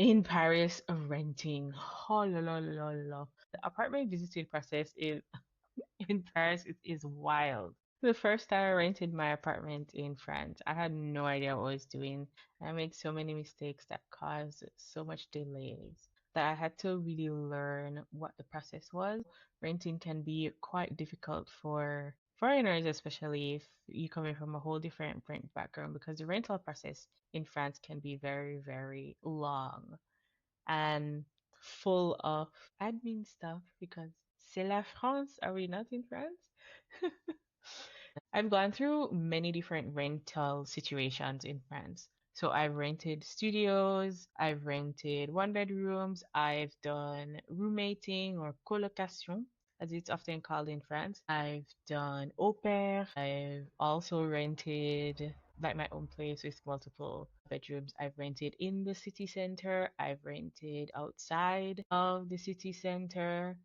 in Paris renting. Oh, la, la, la, la, la. The apartment visiting process is in Paris it is wild. The first time I rented my apartment in France, I had no idea what I was doing. I made so many mistakes that caused so much delays that I had to really learn what the process was. Renting can be quite difficult for foreigners, especially if you coming from a whole different rent background, because the rental process in France can be very, very long and full of admin stuff because c'est la France, are we not in France? I've gone through many different rental situations in France. So I've rented studios, I've rented one bedrooms, I've done roommating or colocation, as it's often called in France. I've done au pair. I've also rented like my own place with multiple bedrooms. I've rented in the city center. I've rented outside of the city center.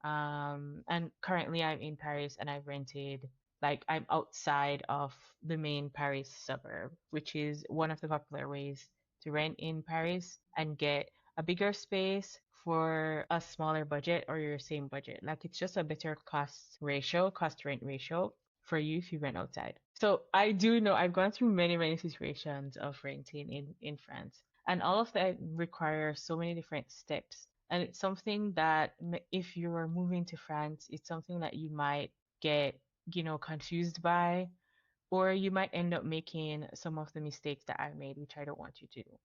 And currently I'm in Paris and I've rented like I'm outside of the main Paris suburb, which is one of the popular ways to rent in Paris and get a bigger space for a smaller budget or your same budget. Like it's just a better cost rent ratio for you if you rent outside. So I do know I've gone through many, many situations of renting in France, and all of that requires so many different steps. And it's something that if you're moving to France, it's something that you might get, confused by, or you might end up making some of the mistakes that I made, which I don't want you to do.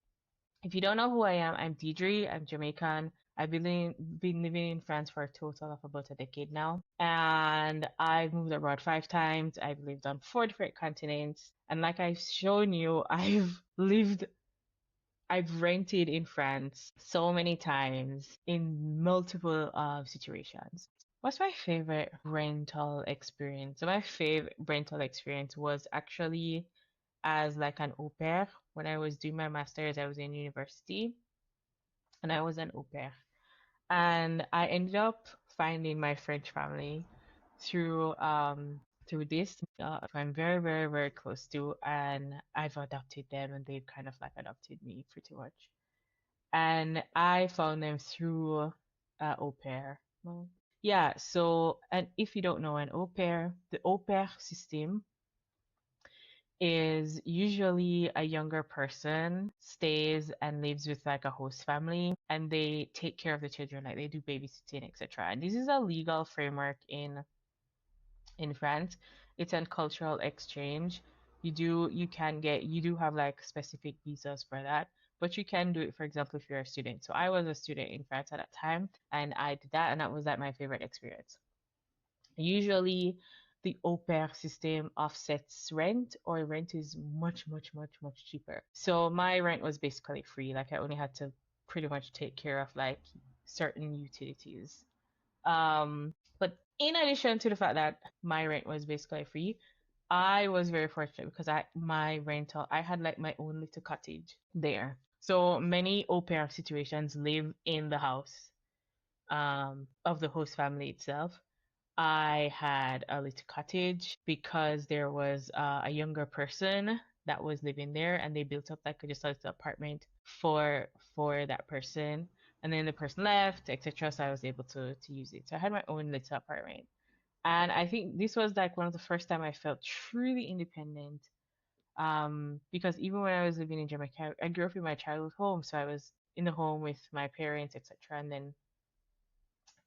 If you don't know who I am, I'm Diedre. I'm Jamaican. I've been living in France for a total of about a decade now. And I've moved abroad 5 times. I've lived on 4 different continents. And like I've shown you, I've rented in France so many times in multiple situations. What's my favorite rental experience? So my favorite rental experience was actually as like an au pair. When I was doing my master's, I was in university and I was an au pair. And I ended up finding my French family through through this I'm very, very, very close to, and I've adopted them and they've kind of like adopted me pretty much. And I found them through au pair. Well, yeah, so and if you don't know an au pair, the au pair system is usually a younger person stays and lives with like a host family and they take care of the children, like they do babysitting, etc. And this is a legal framework in France. It's a cultural exchange. You do have like specific visas for that, but you can do it, for example, if you're a student. So I was a student in France at that time and I did that and that was like my favorite experience. Usually, the au pair system offsets rent, or rent is much, much, much, much cheaper. So my rent was basically free. Like I only had to pretty much take care of like certain utilities. But in addition to the fact that my rent was basically free, I was very fortunate because I had like my own little cottage there. So many au pair situations live in the house of the host family itself. I had a little cottage because there was a younger person that was living there, and they built up like just a little apartment for that person. And then the person left, etc. So I was able to use it. So I had my own little apartment, and I think this was like one of the first time I felt truly independent. Because even when I was living in Jamaica, I grew up in my childhood home, so I was in the home with my parents, etc. And then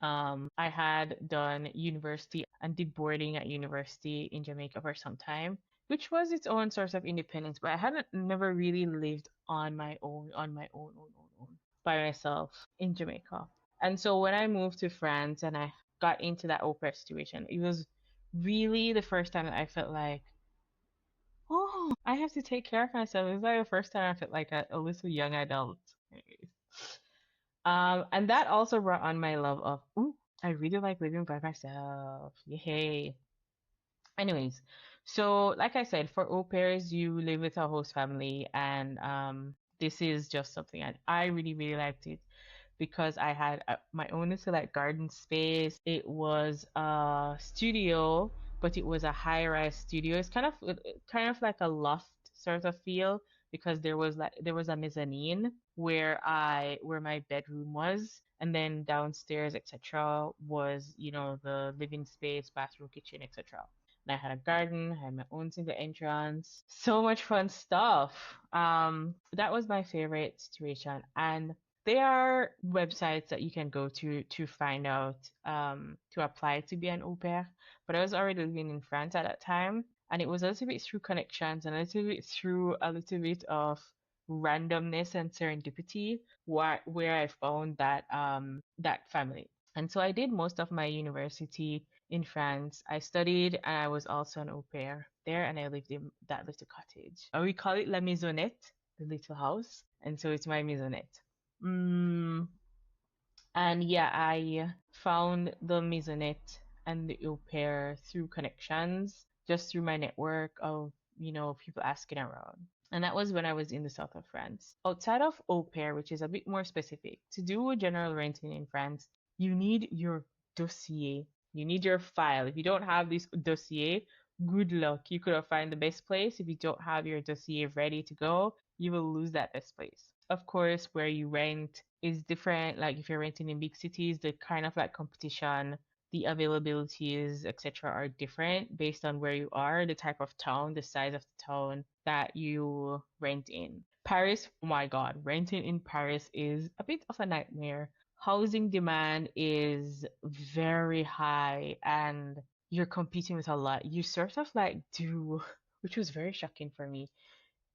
I had done university and did boarding at university in Jamaica for some time, which was its own source of independence, but I hadn't never really lived on my own, by myself in Jamaica. And so when I moved to France and I got into that au pair situation, it was really the first time that I felt like, oh, I have to take care of myself. It was like the first time I felt like a little young adult. Anyways. And that also brought on my love of, ooh, I really like living by myself. Yay. Anyways, so like I said, for au pairs, you live with a host family, and this is just something I really, really liked it because I had my own little like garden space. It was a studio, but it was a high-rise studio. It's kind of like a loft sort of feel because there was a mezzanine where my bedroom was, and then downstairs, etc., was, the living space, bathroom, kitchen, etc. And I had a garden, I had my own single entrance. So much fun stuff. That was my favorite situation. And there are websites that you can go to find out to apply to be an au pair. But I was already living in France at that time, and it was a little bit through connections and a little bit through a little bit of randomness and serendipity where I found that family. And so I did most of my university in France. I studied and I was also an au pair there, and I lived in that little cottage. We call it La Maisonnette, the little house. And so it's my maisonnette. Mm, and yeah, I found the maisonette and the au pair through connections, just through my network of, people asking around. And that was when I was in the south of France. Outside of au pair, which is a bit more specific, to do general renting in France, you need your dossier. You need your file. If you don't have this dossier, good luck. You could have found the best place. If you don't have your dossier ready to go, you will lose that best place. Of course, where you rent is different. Like if you're renting in big cities, the kind of like competition, the availabilities, etc., are different based on where you are, the type of town, the size of the town that you rent in. Paris, oh my God, renting in Paris is a bit of a nightmare. Housing demand is very high and you're competing with a lot. You sort of like do, which was very shocking for me.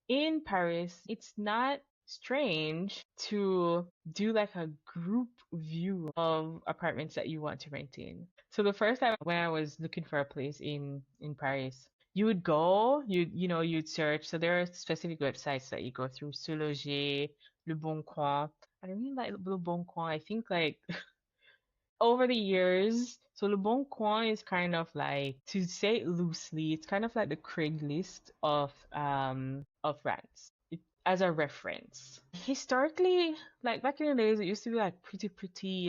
In Paris, it's not strange to do like a group view of apartments that you want to rent in. So the first time when I was looking for a place in Paris, you would go, you'd search. So there are specific websites that you go through, Sologer, Le Bon Coin. I don't really like Le Bon Coin. I think like over the years, so Le Bon Coin is kind of like, to say it loosely, it's kind of like the Craigslist of France. As a reference. Historically, like back in the days, it used to be like pretty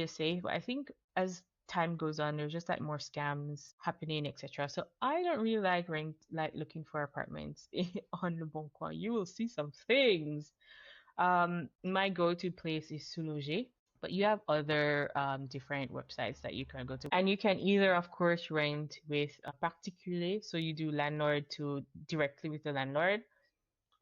safe, but I think as time goes on, there's just like more scams happening, etc. So I don't really like looking for apartments on Le Bon Coin. You will see some things. My go-to place is Souloger, but you have other different websites that you can go to. And you can either, of course, rent with a particulier, so you do landlord to directly with the landlord,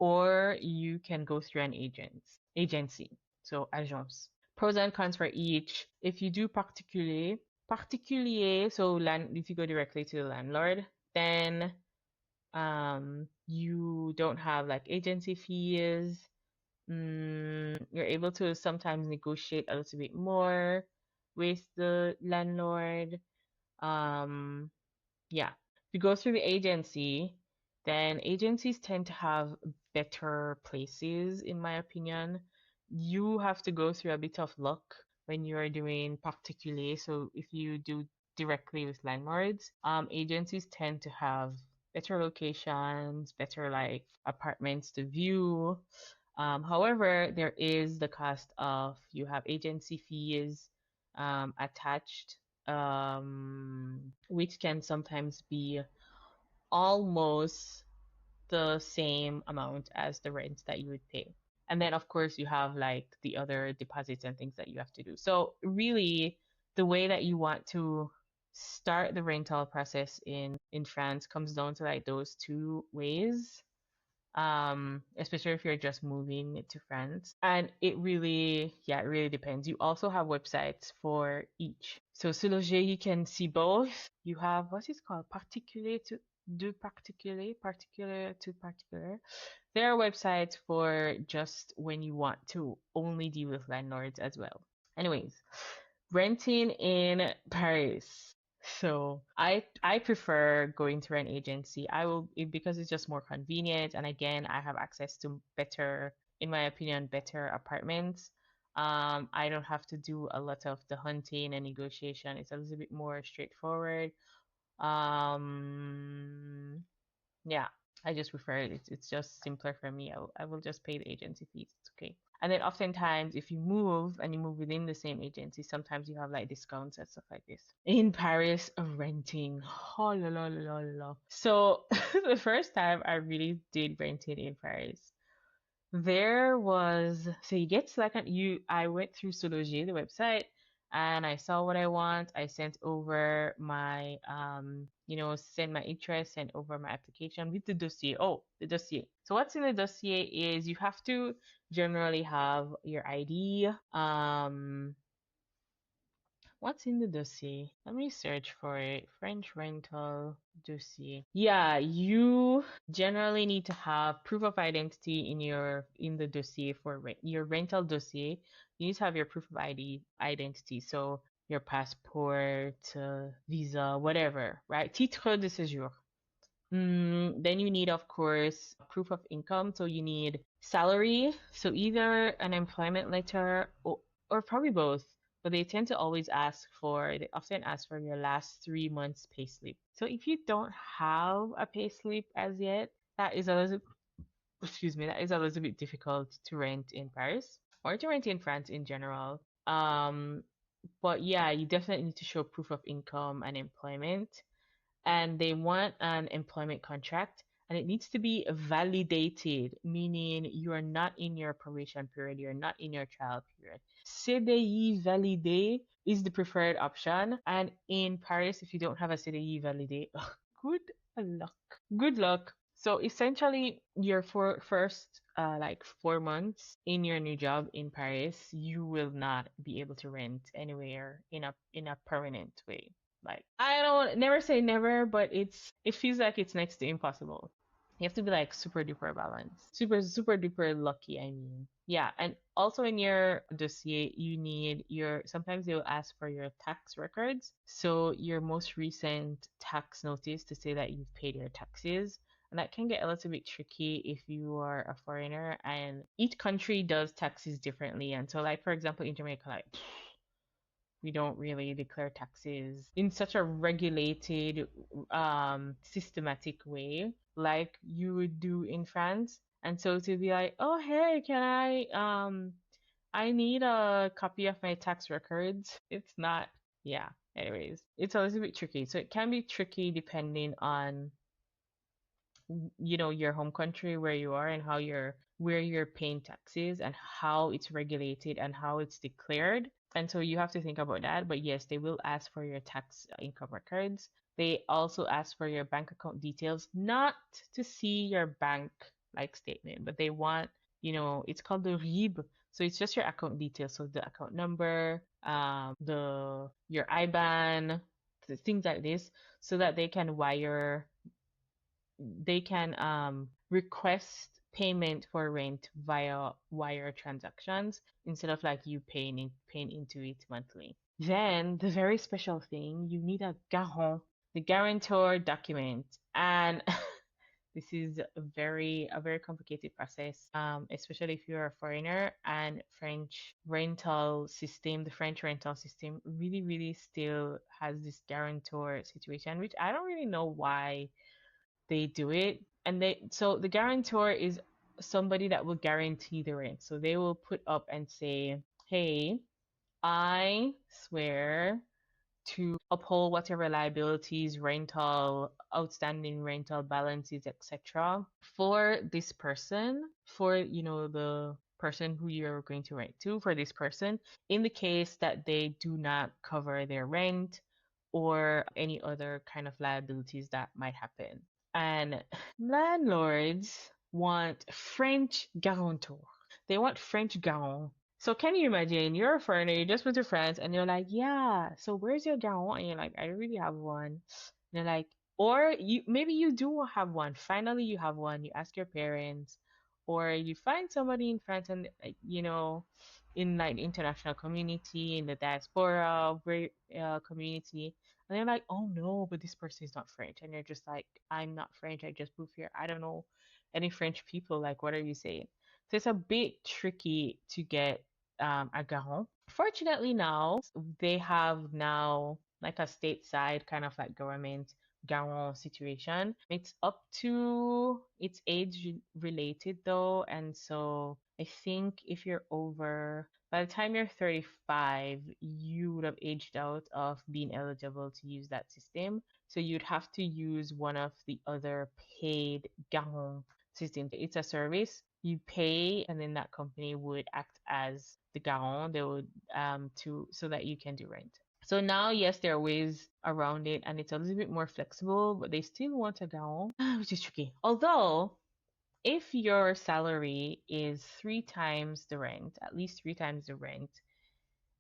or you can go through an agency, so agence. Pros and cons for each. If you do particulier, so if you go directly to the landlord, then you don't have like agency fees. You're able to sometimes negotiate a little bit more with the landlord. Um, yeah. If you go through the agency, then agencies tend to have better places, in my opinion. You have to go through a bit of luck when you are doing particulier. So if you do directly with landlords, agencies tend to have better locations, better like apartments to view. However, there is the cost of, you have agency fees attached, which can sometimes be almost the same amount as the rent that you would pay. And then, of course, you have like the other deposits and things that you have to do. So, really, the way that you want to start the rental process in France comes down to like those two ways, especially if you're just moving to France. And it really depends. You also have websites for each. So Souloger, you can see both. You have, what is it called, particulier to particular to particular. There are websites for just when you want to only deal with landlords as well. Anyways, renting in Paris. So I prefer going through an agency. Because it's just more convenient, and again, I have access to better, in my opinion, better apartments. I don't have to do a lot of the hunting and negotiation. It's a little bit more straightforward. Um, yeah, I just prefer it. It's just simpler for me. I will just pay the agency fees. It's okay. And then oftentimes, if you move and you move within the same agency, sometimes you have like discounts and stuff like this. In Paris, renting. Oh, la, la, la, la, la. So the first time I really did renting in Paris, There was, so you get second you I went through Sology, the website, and I saw what I want. I sent over my send my interest, sent over my application with the dossier. Oh, the dossier. So what's in the dossier is you have to generally have your ID, what's in the dossier? Let me search for it. French rental dossier. Yeah, you generally need to have proof of identity in the dossier for your rental dossier. You need to have your proof of identity. So your passport, visa, whatever, right? Titre de séjour. Then you need, of course, proof of income. So you need salary. So either an employment letter or probably both. But they tend to they often ask for your last 3 months payslip. So if you don't have a payslip as yet, that is a little, excuse me, that is a little bit difficult to rent in Paris or to rent in France in general. But yeah, you definitely need to show proof of income and employment, and they want an employment contract, and it needs to be validated, meaning you are not in your probation period, you're not in your trial period. CDI validé is the preferred option, and in Paris, if you don't have a CDI validé, good luck. Good luck. So essentially, your first like 4 months in your new job in Paris, you will not be able to rent anywhere in a permanent way. Like, I don't never say never, but it feels like it's next to impossible. You have to be like super duper balanced. Super duper lucky, I mean. Yeah, and also in your dossier, you need sometimes they will ask for your tax records. So your most recent tax notice to say that you've paid your taxes. And that can get a little bit tricky if you are a foreigner, and each country does taxes differently. And so, like, for example, in Jamaica, like, we don't really declare taxes in such a regulated, systematic way like you would do in France. And so to be like, oh, hey, I need a copy of my tax records. It's not, yeah. Anyways, it's a little bit tricky. So it can be tricky depending on your home country where you are and where you're paying taxes and how it's regulated and how it's declared. And so you have to think about that. But yes, they will ask for your tax income records. They also ask for your bank account details, not to see your bank like statement, but they want, it's called the RIB. So it's just your account details. So the account number, the your IBAN, things like this, so that they can request payment for rent via wire transactions instead of like you paying into it monthly. Then the very special thing, you need a garant, the guarantor document, and this is a very complicated process, especially if you're a foreigner. And the French rental system really, really still has this guarantor situation, which I don't really know why they do it. And so the guarantor is somebody that will guarantee the rent. So they will put up and say, hey, I swear to uphold whatever liabilities, outstanding rental balances, etc. for this person, for the person who you're going to rent to, for this person, in the case that they do not cover their rent or any other kind of liabilities that might happen. And landlords want French guarantor. They want French garant. So can you imagine, you're a foreigner, you just went to France, and you're like, yeah, so where's your garant? And you're like, I don't really have one. And they're like, or maybe you do have one. Finally, you have one. You ask your parents, or you find somebody in France, and in like the international community, in the diaspora community, and they're like, oh no, but this person is not French. And you're just like, I'm not French. I just moved here. I don't know any French people. Like, what are you saying? So it's a bit tricky to get a garant. Fortunately, now they have like a stateside kind of like government garant situation. It's age related though, and so I think if you're by the time you're 35, you would have aged out of being eligible to use that system. So you'd have to use one of the other paid garant systems. It's a service You pay, and then that company would act as the garant. They would to so that you can do rent. So now, yes, there are ways around it, and it's a little bit more flexible, but they still want a garant, which is tricky. Although, if your salary is three times the rent, at least three times the rent,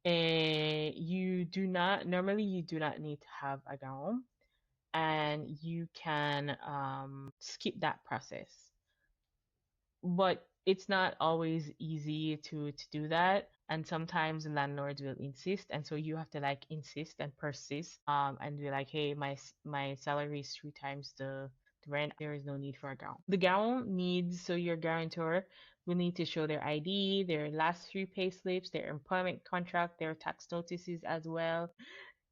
you do not normally you do not need to have a garant, and you can skip that process. But it's not always easy to do that, and sometimes landlords will insist, and so you have to like insist and persist and be like, hey, my salary is three times the rent. There is no need for a gown. The gown needs, so your guarantor will need to show their ID, their last three pay slips, their employment contract, their tax notices as well,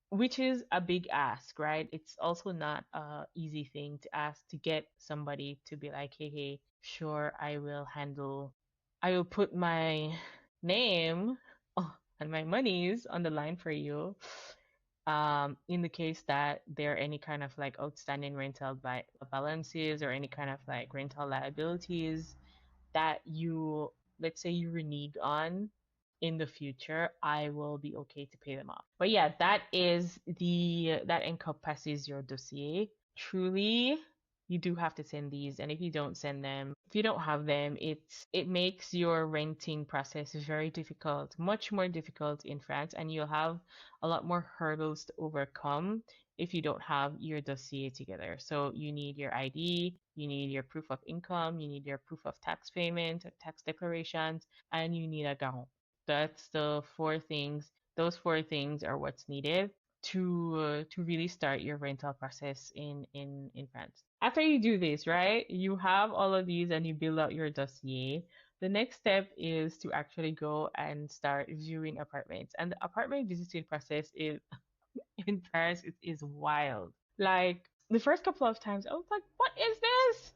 which is a big ask, right? It's also not a easy thing to ask, to get somebody to be like, hey, hey, sure, I will put my name and my monies on the line for you. In the case that there are any kind of like outstanding rental balances or any kind of like rental liabilities that you, let's say you renege on in the future, I will be okay to pay them off. But yeah, that encompasses your dossier. Truly, you do have to send these, and if you don't send them, if you don't have them, it makes your renting process very difficult, much more difficult in France, and you'll have a lot more hurdles to overcome if you don't have your dossier together. So you need your ID, you need your proof of income, you need your proof of tax payment, tax declarations, and you need a garant. That's the four things. Those four things are what's needed to really start your rental process in France. After you do this, right? You have all of these and you build out your dossier. The next step is to actually go and start viewing apartments. And the apartment visiting process is in Paris, it is wild. Like the first couple of times, I was like, "What is this?"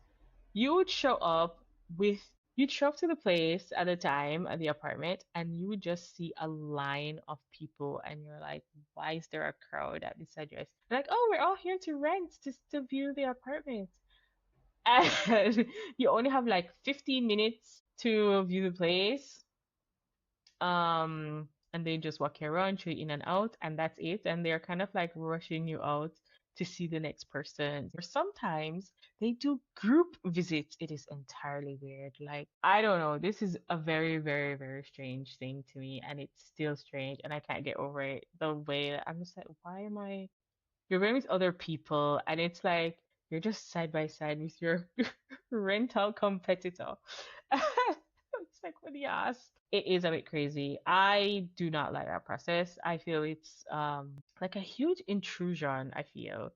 You would show up with you'd show up to the place at the time at the apartment, and you would just see a line of people, and you're like, "Why is there a crowd at this address?" They're like, "Oh, we're all here to rent, just to view the apartment." And you only have like 15 minutes to view the place, and they just walk you around, show you in and out, and that's it. And they're kind of like rushing you out to see the next person. Or sometimes they do group visits. It is entirely weird. Like, I don't know. This is a very, very, very strange thing to me, and it's still strange, and I can't get over it. The way that I'm just like, why am I? You're going with other people, and it's like you're just side by side with your rental competitor. It's like, what do you ask? It is a bit crazy. I do not like that process. I feel it's like a huge intrusion, I feel.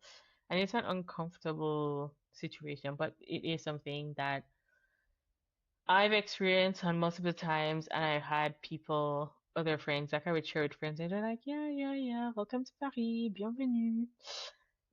And it's an uncomfortable situation, but it is something that I've experienced on multiple times, and I've had people, other friends, like I would share with friends, and they're like, yeah, yeah, yeah, welcome to Paris, bienvenue.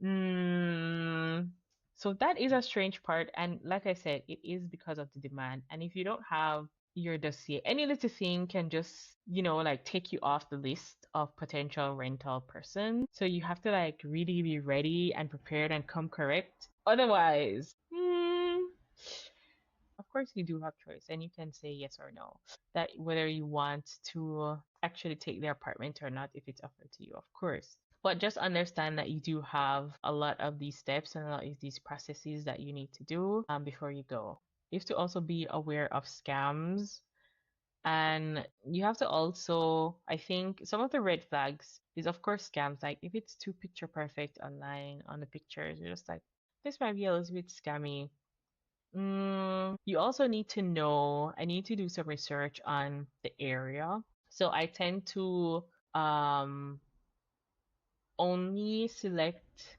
Mm, so that is a strange part, and like I said, it is because of the demand. And if you don't have your dossier, any little thing can just, like take you off the list of potential rental person. So you have to like really be ready and prepared and come correct. Otherwise, of course you do have choice, and you can say yes or no, that whether you want to actually take the apartment or not if it's offered to you, of course. But just understand that you do have a lot of these steps and a lot of these processes that you need to do before you go. You have to also be aware of scams, and you have to also, I think, some of the red flags is of course scams. Like if it's too picture perfect online on the pictures, you're just like, this might be a little bit scammy. You also need to know, I need to do some research on the area. So I tend to um only select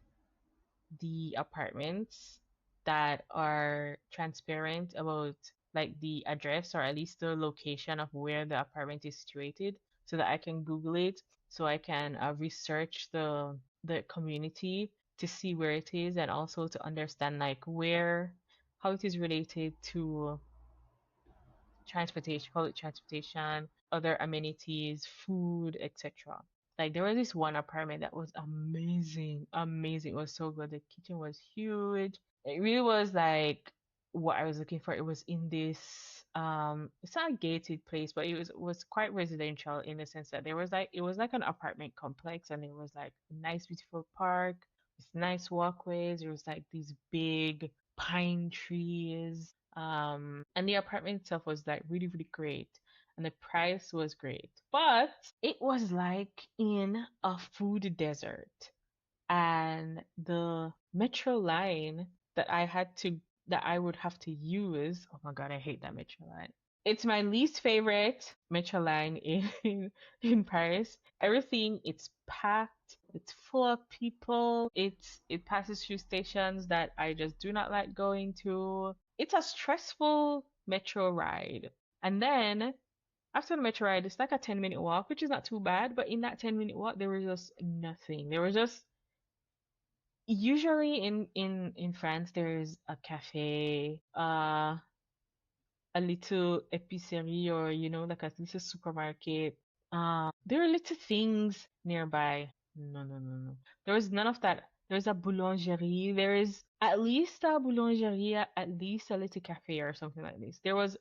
the apartments that are transparent about like the address, or at least the location of where the apartment is situated, so that I can Google it, so I can research the community to see where it is, and also to understand like how it is related to transportation, public transportation, other amenities, food, etc. Like there was this one apartment that was amazing, amazing. It was so good. The kitchen was huge. It really was like what I was looking for. It was in this it's not a gated place, but it was quite residential in the sense that there was like it was like an apartment complex, and there was like a nice beautiful park with nice walkways. There was like these big pine trees. And the apartment itself was like really, really great. And the price was great. But it was like in a food desert. And the metro line that I would have to use, oh my God, I hate that metro line. It's my least favorite metro line in in Paris. Everything, it's packed, it's full of people, it passes through stations that I just do not like going to. It's a stressful metro ride. And then after the metro ride, it's like a 10-minute walk, which is not too bad, but in that 10-minute walk, there was just nothing. There was just usually in France there's a cafe, a little épicerie, or like a little supermarket. There are little things nearby. No, no, no, no. There was none of that. There's a boulangerie. There is at least a boulangerie, at least a little cafe or something like this. There was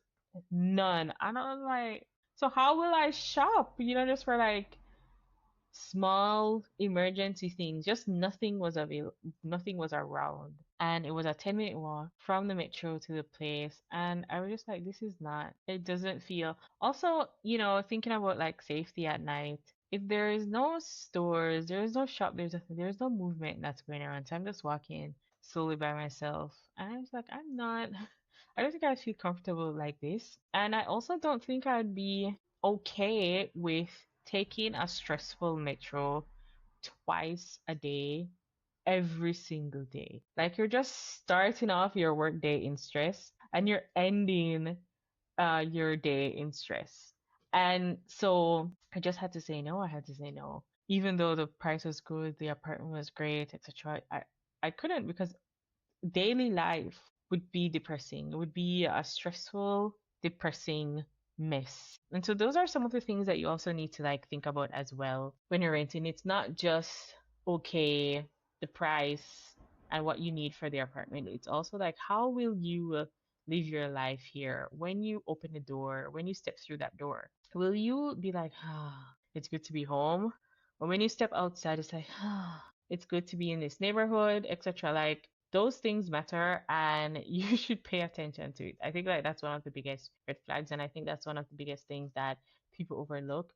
none. And I was like, so how will I shop? Just for like small emergency things. Just nothing was available, nothing was around. And it was a 10-minute walk from the metro to the place. And I was just like, this is not, it doesn't feel. Also, thinking about like safety at night. If there is no stores, there is no shop, there's no movement that's going around. So I'm just walking slowly by myself. And I was like, I'm not, I don't think I feel comfortable like this. And I also don't think I'd be okay with taking a stressful metro twice a day, every single day. Like you're just starting off your work day in stress and you're ending your day in stress. And so I just had to say no. I had to say no. Even though the price was good, the apartment was great, etc. I couldn't because daily life would be depressing. It would be a stressful, depressing mess. And so those are some of the things that you also need to like think about as well when you're renting. It's not just okay, the price and what you need for the apartment. It's also like how will you live your life here when you open the door, when you step through that door? Will you be like, it's good to be home? Or when you step outside, it's like, it's good to be in this neighborhood, etc. Like those things matter and you should pay attention to it. I think like that's one of the biggest red flags, and I think that's one of the biggest things that people overlook.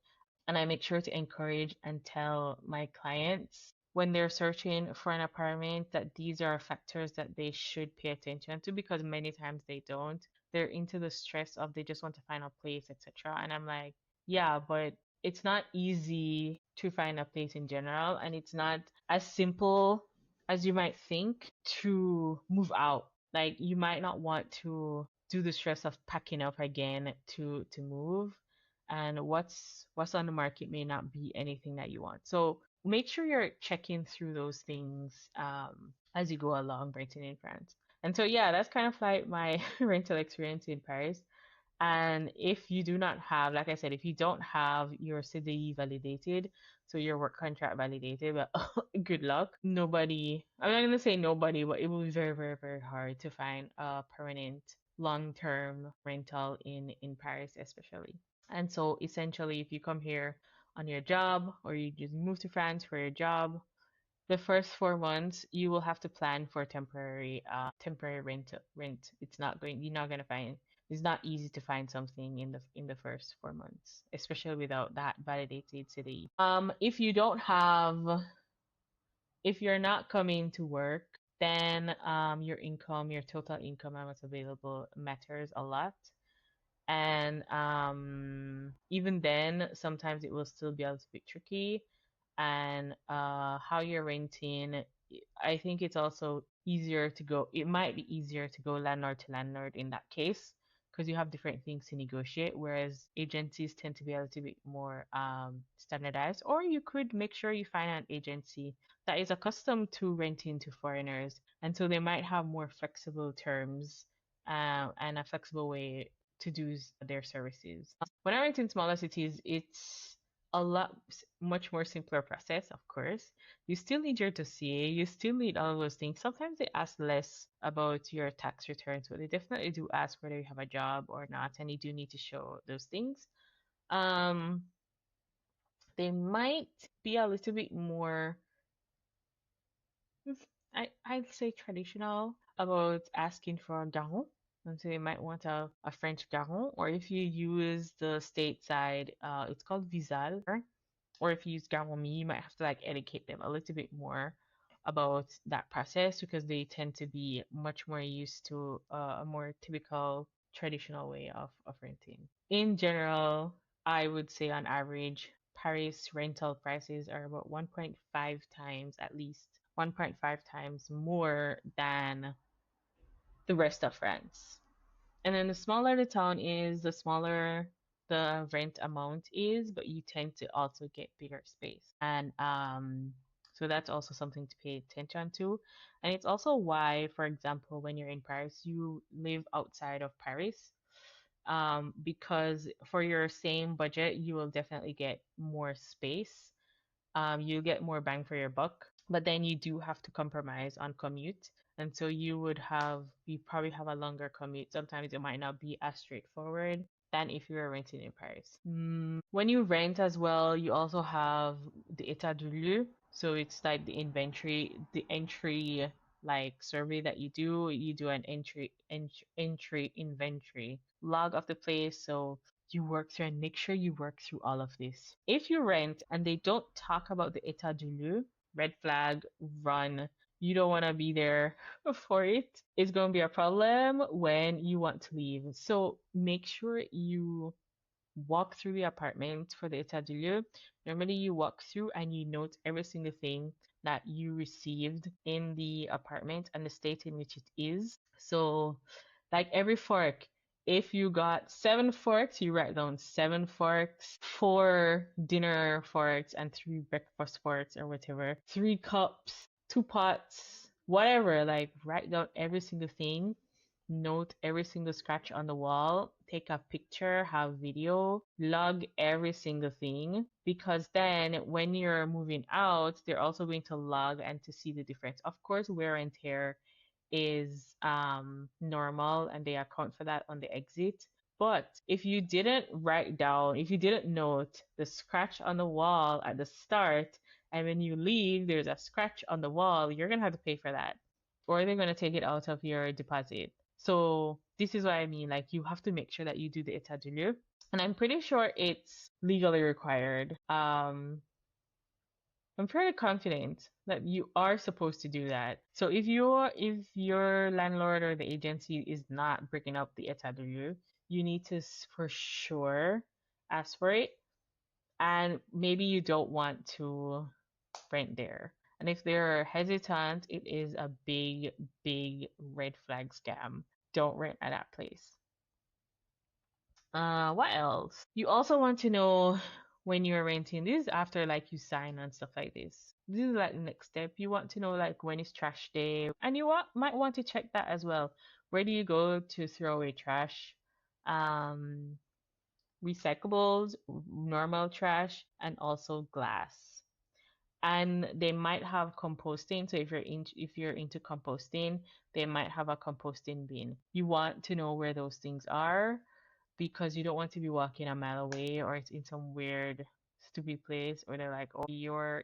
And I make sure to encourage and tell my clients when they're searching for an apartment that these are factors that they should pay attention to, because many times they don't. They're into the stress of they just want to find a place, etc. And I'm like, yeah, but it's not easy to find a place in general, and it's not as simple as you might think to move out. Like you might not want to do the stress of packing up again to move, and what's on the market may not be anything that you want. So make sure you're checking through those things as you go along renting in France. And so yeah, that's kind of like my rental experience in Paris. And if you do not have, like I said, if you don't have your CDI validated, so your work contract validated, but good luck. Nobody, I'm not gonna say nobody, but it will be very, very, very hard to find a permanent long-term rental in Paris, especially. And so essentially, if you come here on your job or you just move to France for your job, the first 4 months you will have to plan for temporary rent. You're not gonna find, it's not easy to find something in the first 4 months, especially without that validated city. If you're not coming to work, then your income, your total income and what's available matters a lot. And even then, sometimes it will still be a little bit tricky. And how you're renting, I think it's also easier to go, it might be easier to go landlord to landlord in that case, because you have different things to negotiate, whereas agencies tend to be a little bit more standardized. Or you could make sure you find an agency that is accustomed to renting to foreigners, and so they might have more flexible terms and a flexible way to do their services. When I rent in smaller cities, it's a much more simpler process, of course. You still need your dossier, you still need all of those things. Sometimes they ask less about your tax returns, but they definitely do ask whether you have a job or not, and you do need to show those things. Um, they might be a little bit more, I'd say traditional about asking for a garant. And so you might want a French garant, or if you use the stateside, it's called visal. Or if you use Gamomi, you might have to like educate them a little bit more about that process because they tend to be much more used to a more typical traditional way of renting. In general, I would say on average, Paris rental prices are about 1.5 times, at least 1.5 times more than the rest of France. And then the smaller the town is, the smaller the rent amount is, but you tend to also get bigger space. And so that's also something to pay attention to. And it's also why, for example, when you're in Paris, you live outside of Paris. Because for your same budget, you will definitely get more space. You get more bang for your buck, but then you do have to compromise on commute. And so you probably have a longer commute. Sometimes it might not be as straightforward than if you were renting in Paris. When you rent as well, you also have the état de lieu. So it's like the entry like survey that you do. You do an entry inventory log of the place. So you work through and make sure you work through all of this. If you rent and they don't talk about the état de lieu, red flag, run. You don't want to be there for it. It's going to be a problem when you want to leave. So make sure you walk through the apartment for the état de lieu. Normally, you walk through and you note every single thing that you received in the apartment and the state in which it is. So, like every fork, if you got 7 forks, you write down 7 forks, 4 dinner forks, and 3 breakfast forks or whatever, 3 cups, 2 pots, whatever. Like, write down every single thing, note every single scratch on the wall, take a picture, have video, log every single thing, because then when you're moving out, they're also going to log and to see the difference. Of course, wear and tear is normal and they account for that on the exit. But if you didn't write down, if you didn't note the scratch on the wall at the start, and when you leave, there's a scratch on the wall, you're gonna have to pay for that, or they're gonna take it out of your deposit. So this is what I mean. Like you have to make sure that you do the état de lieu, and I'm pretty sure it's legally required. I'm pretty confident that you are supposed to do that. So if your landlord or the agency is not breaking up the état de lieu, you need to for sure ask for it. And maybe you don't want to rent there. And if they're hesitant, it is a big, big red flag scam. Don't rent at that place. What else? You also want to know when you're renting. This is after like you sign and stuff like this. This is like the next step. You want to know like when is trash day, and might want to check that as well. Where do you go to throw away trash? Um, Recyclables, normal trash, and also glass. And they might have composting. So if you're into composting, they might have a composting bin. You want to know where those things are because you don't want to be walking a mile away or it's in some weird stupid place or they're like, oh,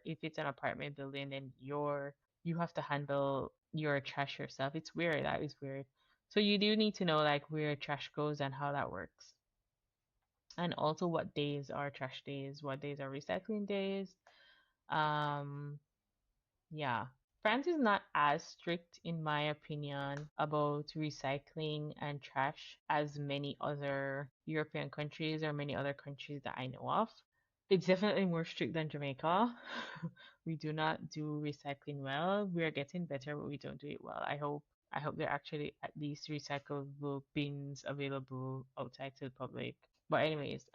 if it's an apartment building, then you have to handle your trash yourself. It's weird. That is weird. So you do need to know like where trash goes and how that works. And also what days are trash days, what days are recycling days. Um, yeah. France is not as strict, in my opinion, about recycling and trash as many other European countries or many other countries that I know of. It's definitely more strict than Jamaica. We do not do recycling well. We are getting better, but we don't do it well. I hope there are actually at least recyclable bins available outside to the public. But anyways,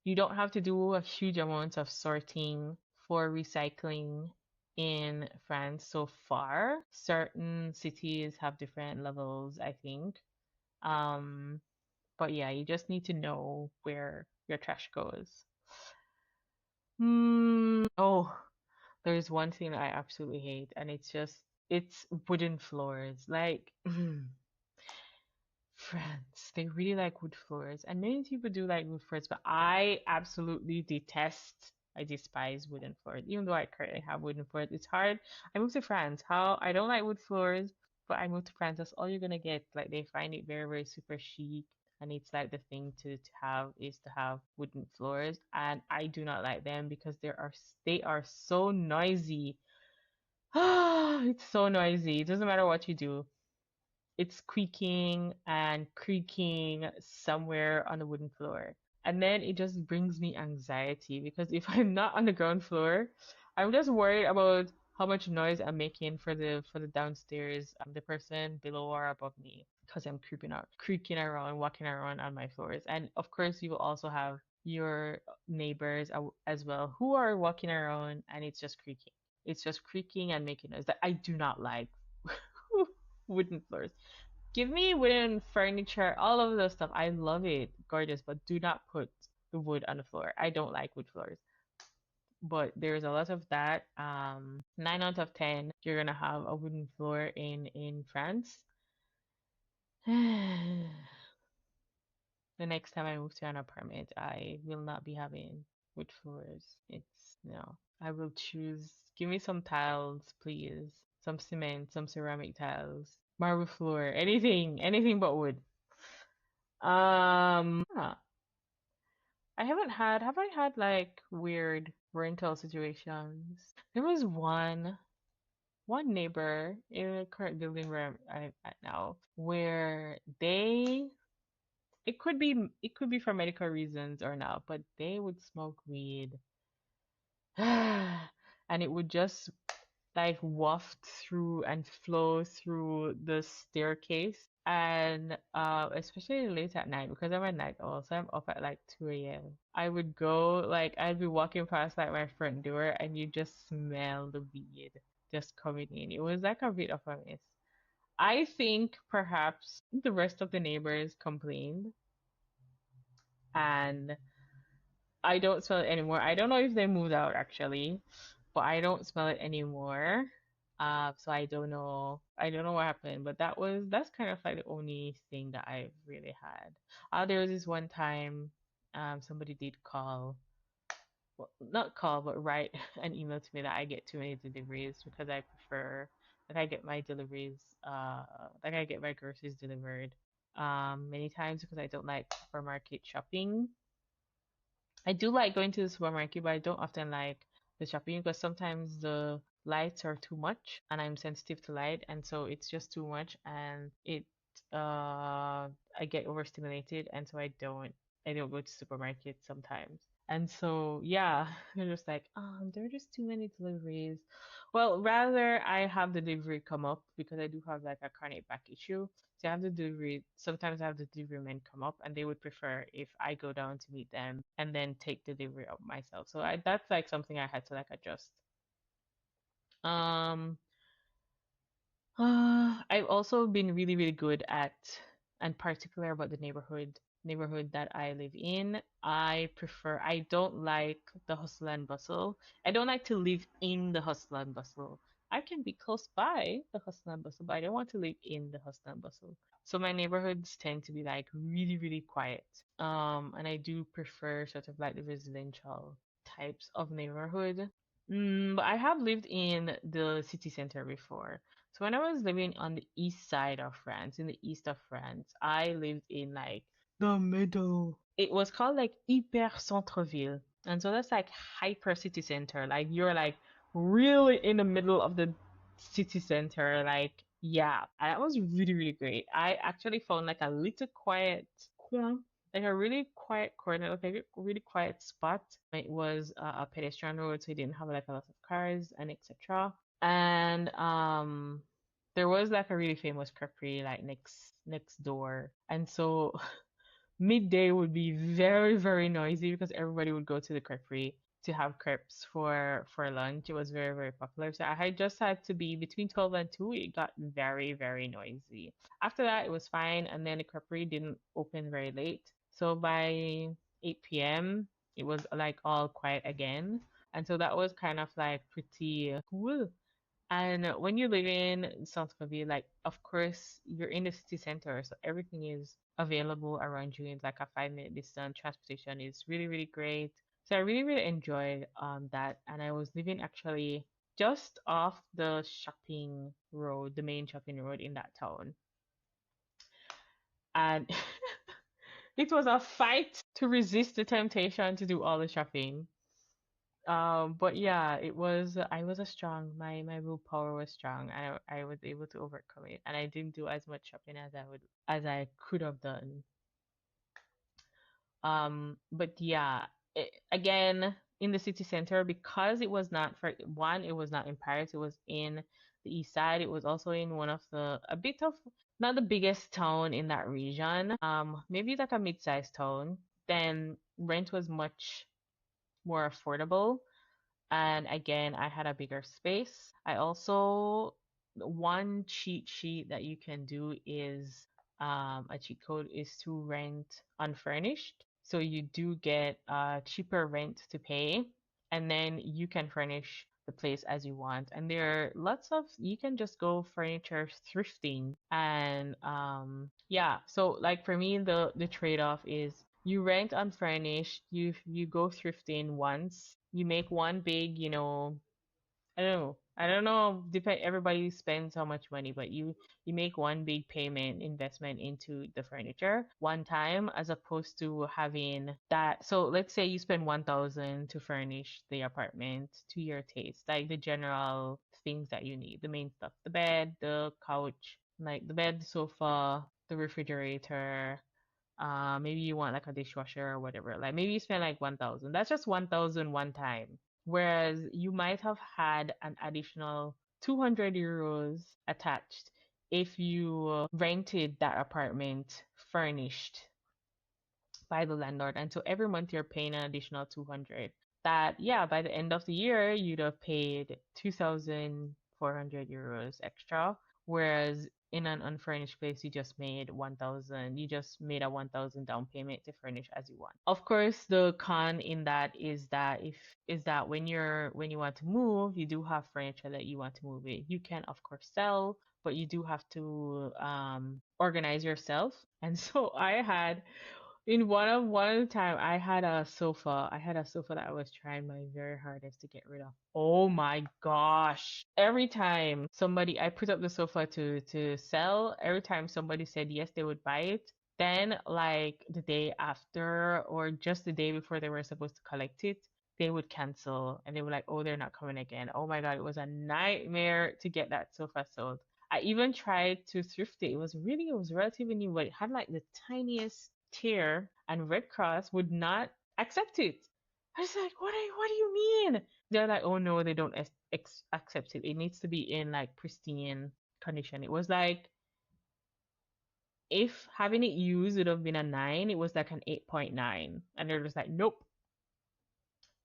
you don't have to do a huge amount of sorting for recycling in France so far. Certain cities have different levels, I think. Um, but yeah, you just need to know where your trash goes. There's one thing I absolutely hate, and it's wooden floors. Like, France, they really like wood floors, and many people do like wood floors, but I absolutely I despise wooden floors. Even though I currently have wooden floors, it's hard. I moved to France. How I don't like wood floors, but I moved to France. That's all you're gonna get. Like they find it very, very super chic, and it's like the thing to have is to have wooden floors, and I do not like them because they are so noisy. It's so noisy. It doesn't matter what you do, it's squeaking and creaking somewhere on the wooden floor. And then it just brings me anxiety because if I'm not on the ground floor, I'm just worried about how much noise I'm making for the downstairs, the person below or above me, because I'm creaking around, walking around on my floors. And of course, you will also have your neighbors as well who are walking around and it's just creaking. It's just creaking and making noise that I do not like. Wooden floors. Give me wooden furniture, all of those stuff. I love it, gorgeous, but do not put the wood on the floor. I don't like wood floors. But there's a lot of that. 9 out of 10, you're gonna have a wooden floor in France. The next time I move to an apartment, I will not be having wood floors. It's no. I will choose. Give me some tiles, please. Some cement, some ceramic tiles, marble floor, anything but wood. Huh. Have I had like weird rental situations? There was one neighbor in the current building where I'm at now, where it could be for medical reasons or not, but they would smoke weed. And it would just like waft through and flow through the staircase. And especially late at night because I'm a night owl, so I'm up at like 2 a.m. I would go like I'd be walking past like my front door and you just smell the weed just coming in. It was like a bit of a mess. I think perhaps the rest of the neighbors complained and I don't smell it anymore. I don't know if they moved out actually, but I don't smell it anymore. So I don't know. I don't know what happened, but that's kind of like the only thing that I've really had. There was this one time, somebody did call, well, not call, but write an email to me that I get too many deliveries because I prefer that I get my deliveries, like I get my groceries delivered, many times because I don't like supermarket shopping. I do like going to the supermarket, but I don't often like the shopping because sometimes the lights are too much and I'm sensitive to light, and so it's just too much and I get overstimulated, and so I don't go to supermarkets sometimes. And so yeah, they're just like, there are just too many deliveries. Well, rather I have the delivery come up because I do have like a chronic back issue. So I have the delivery, sometimes I have the delivery men come up and they would prefer if I go down to meet them and then take delivery of myself. So that's like something I had to like adjust. Um, I've also been really, really good at, and particular about the neighborhood that I live in. I don't like the hustle and bustle. I don't like to live in the hustle and bustle. I can be close by the hustle and bustle, but I don't want to live in the hustle and bustle. So my neighborhoods tend to be like really, really quiet. And I do prefer sort of like the residential types of neighborhood. But I have lived in the city center before. So when I was living on the east side of France, in the east of France, I lived in like the middle. It was called like hyper centre-ville. And so that's like hyper city center. Like you're like really in the middle of the city center. Like, yeah, and that was really, really great. I actually found like a little quiet corner, like a really quiet corner, like a really quiet spot. It was a pedestrian road, so it didn't have like a lot of cars and etc. And there was like a really famous creperie like next door, and so midday would be very, very noisy because everybody would go to the creperie to have crepes for lunch. It was very, very popular. So I had just had to be between 12 and 2. It got very, very noisy. After that, it was fine. And then the creperie didn't open very late. So by 8 p.m., it was like all quiet again. And so that was kind of like pretty cool. And when you live in South Korea, like of course you're in the city center, so everything is available around you in like a 5 minute distance. Transportation is really, really great. So I really, really enjoyed that. And I was living actually just off the shopping road, the main shopping road in that town. And it was a fight to resist the temptation to do all the shopping. But yeah, it was I was a strong my willpower was strong and I was able to overcome it and I didn't do as much shopping as I could have done. But yeah, again in the city center because it was not for one, it was not in Paris, it was in the east side. It was also in one of the a bit of not the biggest town in that region. Maybe like a mid-sized town. Then rent was much more affordable. And again, I had a bigger space. I also, one cheat sheet that you can do is a cheat code is to rent unfurnished. So you do get cheaper rent to pay, and then you can furnish the place as you want. And there are lots of, you can just go furniture thrifting. And yeah, so like for me, the trade-off is you rent unfurnished, you go thrifting once, you make one big, I don't know, depend everybody spends how much money, but you make one big payment investment into the furniture one time as opposed to having that. So let's say you spend 1,000 to furnish the apartment to your taste, like the general things that you need, the main stuff, the bed, the couch, like the bed, the sofa, the refrigerator, maybe you want like a dishwasher or whatever. Like maybe you spend like 1,000. That's just 1,000 one time. Whereas you might have had an additional 200 euros attached if you rented that apartment furnished by the landlord. And so every month you're paying an additional 200. That, yeah, by the end of the year, you'd have paid 2,400 euros extra. Whereas in an unfurnished place, you just made 1,000. You just made a 1,000 down payment to furnish as you want. Of course, the con in that is that when you want to move, you do have furniture that you want to move it. You can of course sell, but you do have to organize yourself. And so I had in one of the time I had a sofa. I had a sofa that I was trying my very hardest to get rid of. Oh my gosh. Every time somebody I put up the sofa to sell, every time somebody said yes, they would buy it. Then like the day after or just the day before they were supposed to collect it, they would cancel and they were like, "Oh, they're not coming again." Oh my God, it was a nightmare to get that sofa sold. I even tried to thrift it. It was relatively new, but it had like the tiniest tear, and Red Cross would not accept it. I was like, what do you mean? They're like, oh no, they don't accept it. It needs to be in like pristine condition. It was like if having it used would have been a 9, it was like an 8.9. And they're just like, nope.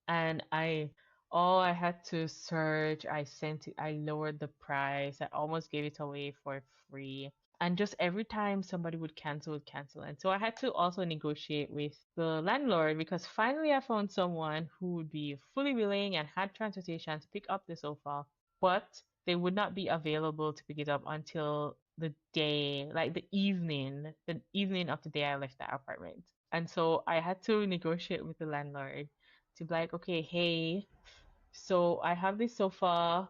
And I had to search. I sent it, I lowered the price. I almost gave it away for free. And just every time somebody would cancel. And so I had to also negotiate with the landlord because finally I found someone who would be fully willing and had transportation to pick up the sofa, but they would not be available to pick it up until the day, like the evening of the day I left the apartment. And so I had to negotiate with the landlord to be like, okay, hey, so I have this sofa.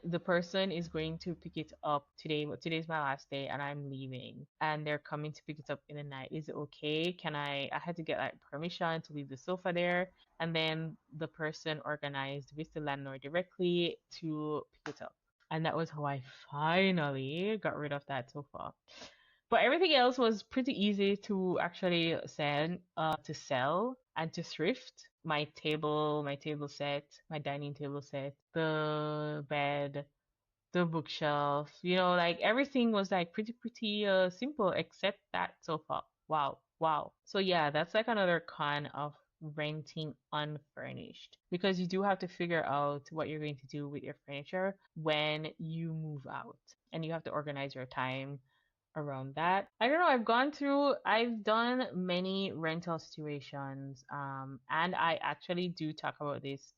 The person is going to pick it up today, but today's my last day and I'm leaving and they're coming to pick it up in the night. Is it okay? I had to get like permission to leave the sofa there, and then the person organized with the landlord directly to pick it up. And that was how I finally got rid of that sofa. But everything else was pretty easy to actually sell and to thrift. My table set, my dining table set, the bed, the bookshelf, like everything was like pretty simple except that sofa. Wow, wow. So yeah, that's like another con of renting unfurnished because you do have to figure out what you're going to do with your furniture when you move out and you have to organize your time around that. I don't know, I've done many rental situations, and I actually do talk about this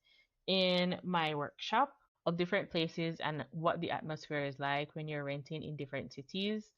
in my workshop of different places and what the atmosphere is like when you're renting in different cities.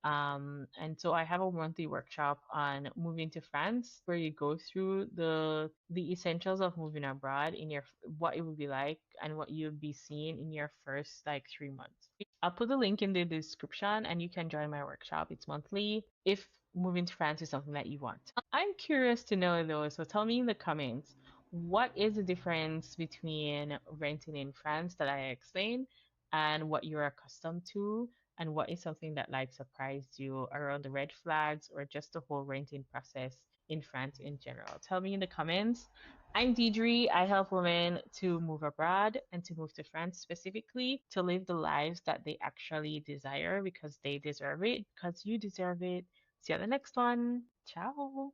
And so I have a monthly workshop on moving to France where you go through the essentials of moving abroad in your what it would be like and what you'll be seeing in your first like 3 months. I'll put the link in the description and you can join my workshop. It's monthly if moving to France is something that you want. I'm curious to know though, so tell me in the comments, what is the difference between renting in France that I explained and what you're accustomed to, and what is something that like surprised you around the red flags or just the whole renting process in France in general? Tell me in the comments. I'm Diedre. I help women to move abroad and to move to France specifically to live the lives that they actually desire because they deserve it, because you deserve it. See you at the next one. Ciao.